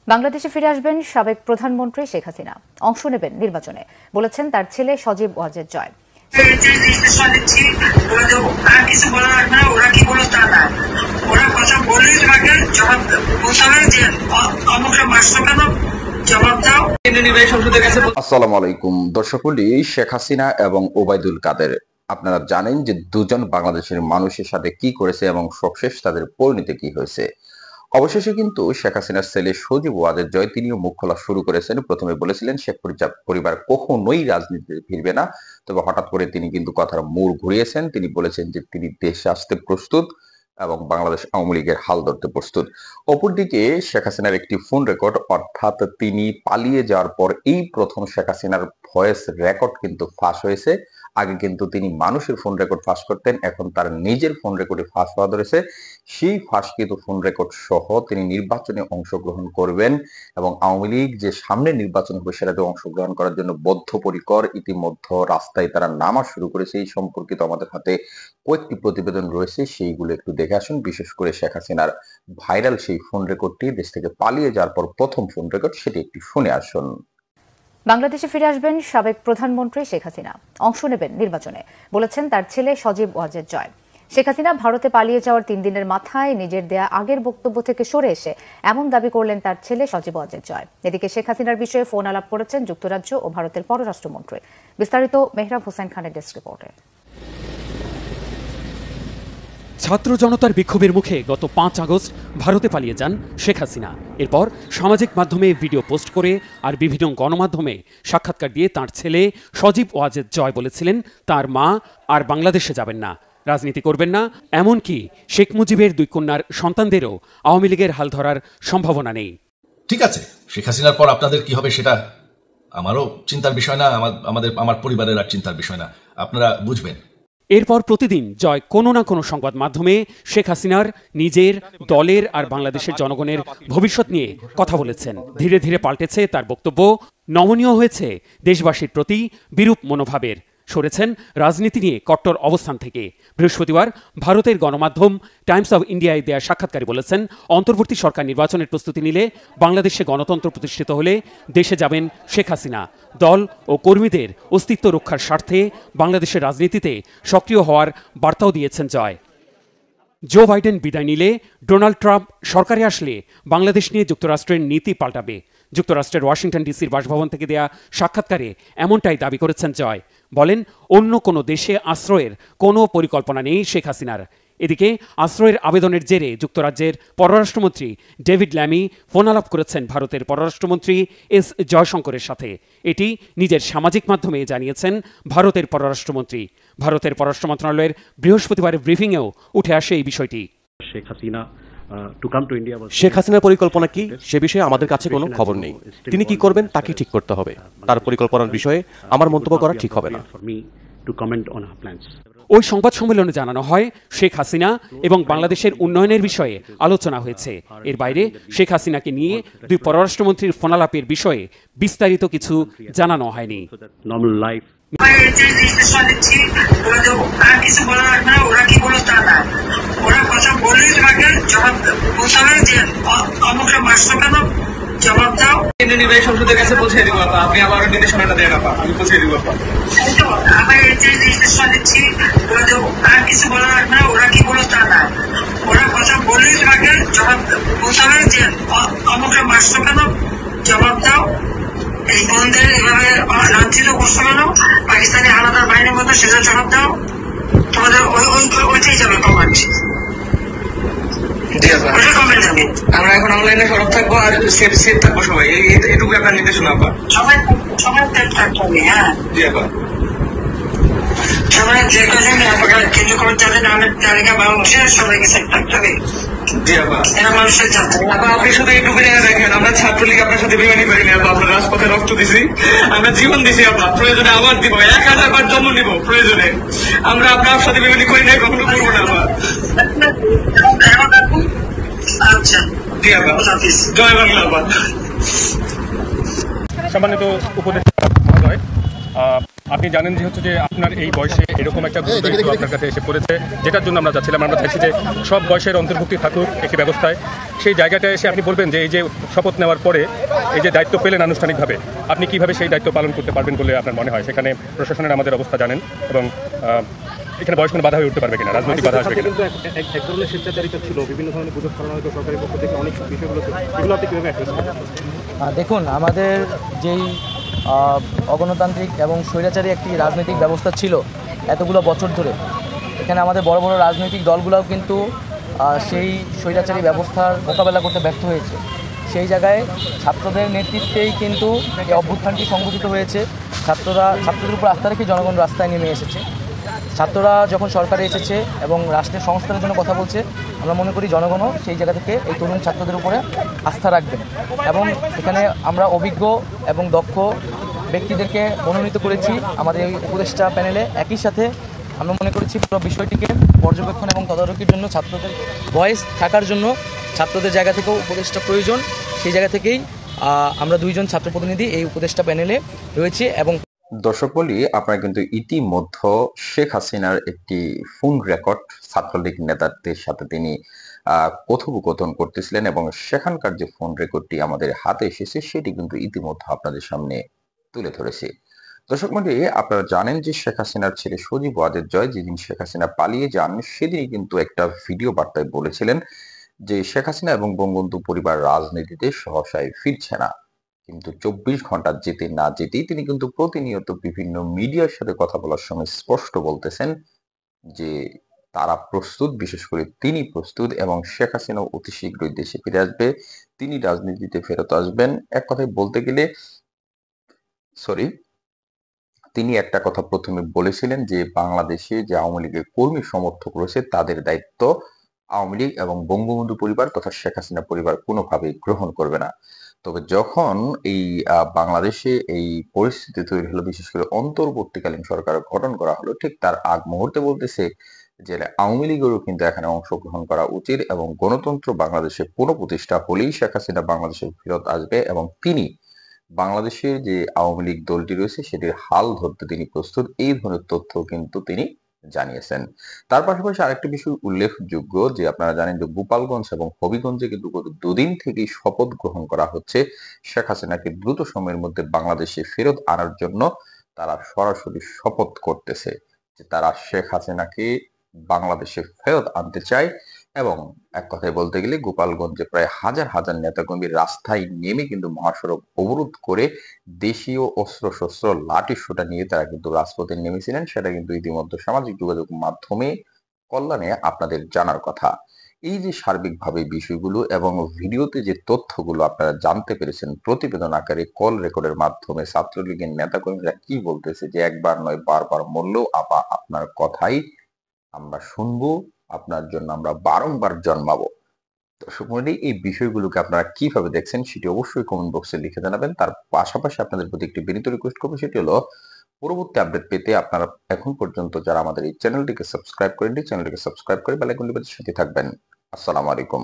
বাংলাদেশে ফিরে আসবেন সাবেক প্রধানমন্ত্রী শেখ হাসিনা। অংশ নেবেন নির্বাচনে, বলেছেন তার ছেলে সজীব ওয়াজেদ জয়। আসসালামু আলাইকুম দর্শকমণ্ডলী, শেখ হাসিনা এবং ওবায়দুল কাদের, আপনারা জানেন যে দুজন বাংলাদেশের মানুষের সাথে কি করেছে এবং সবশেষ তাদের পরিণতি কি হয়েছে। অবশেষে কিন্তু শেখ হাসিনার ছেলে সজীব ওয়াজেদ জয় তিনিও মুখ খোলা শুরু করেছেন। প্রথমে বলেছিলেন শেখ পরিবার কখনোই রাজনীতিতে ফিরবে না, তবে হঠাৎ করে তিনি কিন্তু কথার মোড় ঘুরিয়েছেন। তিনি বলেছেন যে তিনি দেশে আসতে প্রস্তুত এবং বাংলাদেশ আওয়ামী লীগের হাল ধরতে প্রস্তুত। অপরদিকে শেখ হাসিনার একটি ফোন রেকর্ড, অর্থাৎ তিনি পালিয়ে যাওয়ার পর এই প্রথম শেখ হাসিনার ভয়েস রেকর্ড কিন্তু ফাঁস হয়েছে। আগে কিন্তু তিনি মানুষের ফোন রেকর্ড ফাঁস করতেন, এখন তার নিজের ফোন রেকর্ডে ফাঁস হওয়া ধরেছে। সেই ফাঁসকৃত ফোন রেকর্ড সহ তিনি নির্বাচনে অংশগ্রহণ করবেন এবং আওয়ামী লীগ যে সামনে নির্বাচন হবে সেটাতে অংশগ্রহণ করার জন্য বদ্ধপরিকর। ইতিমধ্যে রাস্তায় তারা নামা শুরু করেছে। এই সম্পর্কিত আমাদের হাতে কয়েকটি প্রতিবেদন রয়েছে, সেইগুলো একটু দেখে আসুন। বিশেষ করে শেখ হাসিনার ভাইরাল সেই ফোন রেকর্ডটি, দেশ থেকে পালিয়ে যাওয়ার পর প্রথম ফোন রেকর্ড, সেটি একটু শুনে আসুন। বাংলাদেশে ফিরে আসবেন সাবেক প্রধানমন্ত্রী শেখ হাসিনা। অংশ নেবেন নির্বাচনে, বলেছেন তার ছেলে সজীব ওয়াজেদ জয়। শেখ হাসিনা ভারতে পালিয়ে যাওয়ার 3 দিনের মাথায় নিজের দেয়া আগের বক্তব্য থেকে সরে এসে এমন দাবি করলেন তার ছেলে সজীব ওয়াজেদ জয়। এদিকে শেখ হাসিনার বিষয়ে ফোন আলাপ করেছেন যুক্তরাজ্য ও ভারতের পররাষ্ট্রমন্ত্রী। বিস্তারিত মেহরাব হোসেন খানের ডেস্ক রিপোর্টে। ছাত্র জনতার বিক্ষোভের মুখে গত 5 আগস্ট ভারতে পালিয়ে যান শেখ হাসিনা। এরপর সামাজিক মাধ্যমে ভিডিও পোস্ট করে আর বিভিন্ন গণমাধ্যমে সাক্ষাৎকার দিয়ে তার ছেলে সজীব ওয়াজেদ জয় বলেছিলেন তার মা আর বাংলাদেশে যাবেন না, রাজনীতি করবেন না, এমনকি শেখ মুজিবের 2 কন্যার সন্তানদেরও আওয়ামী লীগের হাল ধরার সম্ভাবনা নেই। ঠিক আছে, শেখ হাসিনার পর আপনাদের কি হবে সেটা আমারও চিন্তার বিষয় না, আমার পরিবারের আর চিন্তার বিষয় না, আপনারা বুঝবেন। এরপর প্রতিদিন জয় কোনো না কোনো সংবাদ মাধ্যমে শেখ হাসিনার, নিজের, দলের আর বাংলাদেশের জনগণের ভবিষ্যৎ নিয়ে কথা বলেছেন। ধীরে ধীরে পাল্টেছে তার বক্তব্য, নমনীয় হয়েছে দেশবাসীর প্রতি বিরূপ মনোভাবের, সরেছেন রাজনীতি নিয়ে কট্টর অবস্থান থেকে। বৃহস্পতিবার ভারতের গণমাধ্যম টাইমস অব ইন্ডিয়ায় দেয়া সাক্ষাৎকারে বলেছেন অন্তর্বর্তী সরকার নির্বাচনের প্রস্তুতি নিলে, বাংলাদেশে গণতন্ত্র প্রতিষ্ঠিত হলে দেশে যাবেন শেখ হাসিনা। দল ও কর্মীদের অস্তিত্ব রক্ষার স্বার্থে বাংলাদেশের রাজনীতিতে সক্রিয় হওয়ার বার্তাও দিয়েছেন জয়। জো বাইডেন বিদায় নিলে, ডোনাল্ড ট্রাম্প সরকারে আসলে বাংলাদেশ নিয়ে যুক্তরাষ্ট্রের নীতি পাল্টাবে। যুক্তরাষ্ট্রের ওয়াশিংটন ডিসির বাসভবন থেকে দেয়া সাক্ষাৎকারে এমনটাই দাবি করেছেন জয়। বলেন অন্য কোনো দেশে আশ্রয়ের কোনো পরিকল্পনা নেই শেখ হাসিনার। এদিকে আশ্রয়ের আবেদনের জেরে যুক্তরাজ্যের পররাষ্ট্রমন্ত্রী ডেভিড ল্যামি ফোন আলাপ করেছেন ভারতের পররাষ্ট্রমন্ত্রী এস জয়শঙ্করের সাথে। এটি নিজের সামাজিক মাধ্যমে জানিয়েছেন ভারতের পররাষ্ট্রমন্ত্রী। ভারতের পররাষ্ট্র মন্ত্রণালয়ের বৃহস্পতিবারের ব্রিফিংয়েও উঠে আসে এই বিষয়টি। শেখ হাসিনার পরিকল্পনা কি সে বিষয়ে আমাদের কাছে কোনো খবর নেই। তিনি কি করবেন তাকে ঠিক করতে হবে। তার পরিকল্পনার বিষয়ে আমার মন্তব্য করা ঠিক হবে না। ওই সংবাদ সম্মেলনে জানানো হয় শেখ হাসিনা এবং বাংলাদেশের উন্নয়নের বিষয়ে আলোচনা হয়েছে। এর বাইরে শেখ হাসিনাকে নিয়ে 2 পররাষ্ট্রমন্ত্রীর ফোনালাপের বিষয়ে বিস্তারিত কিছু জানানো হয়নি। জবাব দাও, সংসদের কাছে পৌঁছে দিব, আপনি আবার নির্দেশনাটা দেন, আমি পৌঁছে দিব। আমার যে নির্দেশনা দিচ্ছি তার কিছু বলা লাগবে না, ওরা কি বলো তা না, ওরা কথা বললেই তোমাকে জবাব বলতে হবে যে অমুকটা মারছো কেন, জবাব দাও। এই বন্ধের এভাবে লাঞ্ছিত করছো কেন, পাকিস্তানি আলাদা বাহিনীর মতো, সেটা জবাব দাও। তোমাদের ওইটাই যাবে কমান্ড। আমরা এখন অনলাইনে সরব থাকবো আর সেফ থাকবো সবাই, এটুকু আপনার নির্দেশনা। সবাই থাকতে হবে। হ্যাঁ জি আপা, সবাই যে কজন কিছু খবর যাদের নামের তালিকা বাংলাদেশের সবাইকে সেফ থাকতে হবে। জি আপা, এরা মানুষের জানতে আপা, আপনি শুধু একটু বেড়ে দেখেন, আমরা ছাত্রলীগ আপনার সাথে বিমানি করিনি আপা, আমরা রাজপথে রক্ত দিছি, আমরা জীবন দিছি আপা, প্রয়োজনে আবার দিব, 1000 বার জন্ম নিব প্রয়োজনে, আমরা আপনার সাথে বিমানি করি নাই, কখনো করবো না আপা। জয় বাংলা। সম্মানিত উপদেষ্টা মহোদয়, আপনি জানেন যে হচ্ছে যে আপনার এই বয়সে এরকম একটা দায়িত্ব আপনার কাছে এসে পড়েছে, যেটার জন্য আমরা যাচ্ছিলাম। আমরা চাইছি যে সব বয়সের অন্তর্ভুক্তি থাকুক একটি ব্যবস্থায়। সেই জায়গাটায় এসে আপনি বলবেন যে এই যে শপথ নেওয়ার পরে এই যে দায়িত্ব পেলেন আনুষ্ঠানিকভাবে, আপনি কিভাবে সেই দায়িত্ব পালন করতে পারবেন বলে আপনার মনে হয়? সেখানে প্রশাসনের আমাদের অবস্থা জানেন, এবং এখানে বয়স কোনো বাধা হয়ে উঠতে পারবে কিনা, রাজনৈতিক বাধা আসবে কিনা? কিন্তু এক ধরনের স্বেচ্ছাচারিতা ছিল, বিভিন্ন ধরনের গুজব ছড়ানো হয়তো সরকারি পক্ষ থেকে অনেক বিষয়গুলো, এগুলো আপনি কীভাবে অ্যাড্রেস করেন? দেখুন, আমাদের যেই অগণতান্ত্রিক এবং স্বৈরাচারী একটি রাজনৈতিক ব্যবস্থা ছিল এতগুলো বছর ধরে, এখানে আমাদের বড় বড় রাজনৈতিক দলগুলোও কিন্তু সেই স্বৈরাচারী ব্যবস্থার মোকাবেলা করতে ব্যর্থ হয়েছে। সেই জায়গায় ছাত্রদের নেতৃত্বেই কিন্তু এই অভ্যুত্থানটি সংঘটিত হয়েছে। ছাত্রদের উপর আস্থা রেখে জনগণ রাস্তায় নেমে এসেছে। ছাত্ররা যখন সরকারে এসেছে এবং রাষ্ট্রের সংস্কারের জন্য কথা বলছে, আমরা মনে করি জনগণও সেই জায়গা থেকে এই তরুণ ছাত্রদের উপরে আস্থা রাখবেন। এবং এখানে আমরা অভিজ্ঞ এবং দক্ষ ব্যক্তিদেরকে মনোনীত করেছি আমাদের এই উপদেষ্টা প্যানেলে। একই সাথে আমরা মনে করেছি পুরো বিষয়টিকে পর্যবেক্ষণ এবং তদারকির জন্য ছাত্রদের ভয়েস থাকার জন্য ছাত্রদের জায়গা থেকেও উপদেষ্টা প্রয়োজন। সেই জায়গা থেকেই আমরা 2 জন ছাত্র প্রতিনিধি এই উপদেষ্টা প্যানেলে রয়েছে। এবং দর্শক বলি, আপনারা কিন্তু ইতিমধ্যে শেখ হাসিনার একটি ফোন রেকর্ড ছাত্রলীগ নেতাদের সাথে তিনি কথোপকথন করতেছিলেন, এবং সেখানকার যে ফোন রেকর্ডটি আমাদের হাতে এসেছে সেটি কিন্তু ইতিমধ্যে আপনাদের সামনে তুলে ধরেছি। দর্শক মন্ডলী, আপনারা জানেন যে শেখ হাসিনার ছেলে সজীব ওয়াজেদ জয় যেদিন শেখ হাসিনা পালিয়ে যান, সেদিনই কিন্তু একটা ভিডিও বার্তায় বলেছিলেন যে শেখ হাসিনা এবং বঙ্গবন্ধু পরিবার রাজনীতিতে সহসায় ফিরছে না। কিন্তু 24 ঘন্টা যেতে না যেতেই তিনি কিন্তু প্রতিনিয়ত বিভিন্ন মিডিয়ার সাথে কথা বলার সময় স্পষ্ট বলতেছেন যে তারা প্রস্তুত, বিশেষ করে তিনি প্রস্তুত, এবং শেখ হাসিনা অতি শীঘ্রই দেশে ফিরে আসবে, তিনি রাজনীতিতে ফেরত আসবেন। এক কথায় বলতে গেলে তিনি একটা কথা প্রথমে বলেছিলেন যে বাংলাদেশে যে আওয়ামী লীগের কর্মী সমর্থক রয়েছে তাদের দায়িত্ব আওয়ামী লীগ এবং বঙ্গবন্ধু পরিবার তথা শেখ হাসিনা পরিবার কোনোভাবেই গ্রহণ করবে না। তবে যখন এই বাংলাদেশে এই পরিস্থিতি তৈরি হলো, বিশেষ করে অন্তর্বর্তীকালীন সরকার গঠন করা হলো, ঠিক তার আগ মুহূর্তে বলতেছে যে আওয়ামী লীগেরও কিন্তু এখানে অংশগ্রহণ করা উচিত, এবং গণতন্ত্র বাংলাদেশে পুনঃপ্রতিষ্ঠা হলেই শেখ হাসিনা বাংলাদেশে ফেরত আসবে, এবং তিনি বাংলাদেশের যে আওয়ামী লীগ দলটি রয়েছে সেটির হাল ধরতে তিনি প্রস্তুত। এই ধরনের তথ্য কিন্তু তিনি জানিয়েছেন। তার পাশাপাশি আরেকটি বিষয় উল্লেখযোগ্য যে আপনারা জানেন যে গোপালগঞ্জ এবং হবিগঞ্জে কিন্তু গত 2 দিন থেকেই শপথ গ্রহণ করা হচ্ছে শেখ হাসিনাকে দ্রুত সময়ের মধ্যে বাংলাদেশে ফেরত আনার জন্য। তারা সরাসরি শপথ করতেছে যে তারা শেখ হাসিনাকে বাংলাদেশে ফেরত আনতে চায়, এবং এক কথায় বলতে গেলে গোপালগঞ্জে প্রায় হাজার হাজার নেতাকর্মী রাস্তায় নেমে কিন্তু মহাসড়ক অবরোধ করে দেশীয় অস্ত্রশস্ত্র লাঠি সোঁটা নিয়ে তারা কিন্তু রাজপথে নেমেছিলেন। সেটা কিন্তু ইতিমধ্যে সামাজিক যোগাযোগ মাধ্যমে কল্যাণে আপনাদের জানার কথা। এই যে সার্বিকভাবে বিষয়গুলো এবং ভিডিওতে যে তথ্যগুলো আপনারা জানতে পেরেছেন প্রতিবেদন আকারে কল রেকর্ডের মাধ্যমে ছাত্রলীগের নেতাকর্মীরা কি বলতেছে যে একবার নয় বারবার বললেও আপনার কথাই আমরা শুনবো, আপনার জন্য আমরা বারংবার জন্মাবো। দর্শক মণ্ডলী, এই বিষয়গুলোকে আপনারা কিভাবে দেখছেন সেটি অবশ্যই কমেন্ট বক্সে লিখে জানাবেন। তার পাশাপাশি আপনাদের প্রতি একটি বিনীত রিকোয়েস্ট করবো, সেটি হলো পরবর্তী আপডেট পেতে আপনারা এখন পর্যন্ত যারা আমাদের এই চ্যানেলটিকে সাবস্ক্রাইব করেননি, চ্যানেলটিকে সাবস্ক্রাইব করে বেল আইকনটি বাজিয়ে সাথে থাকবেন। আসসালামু আলাইকুম।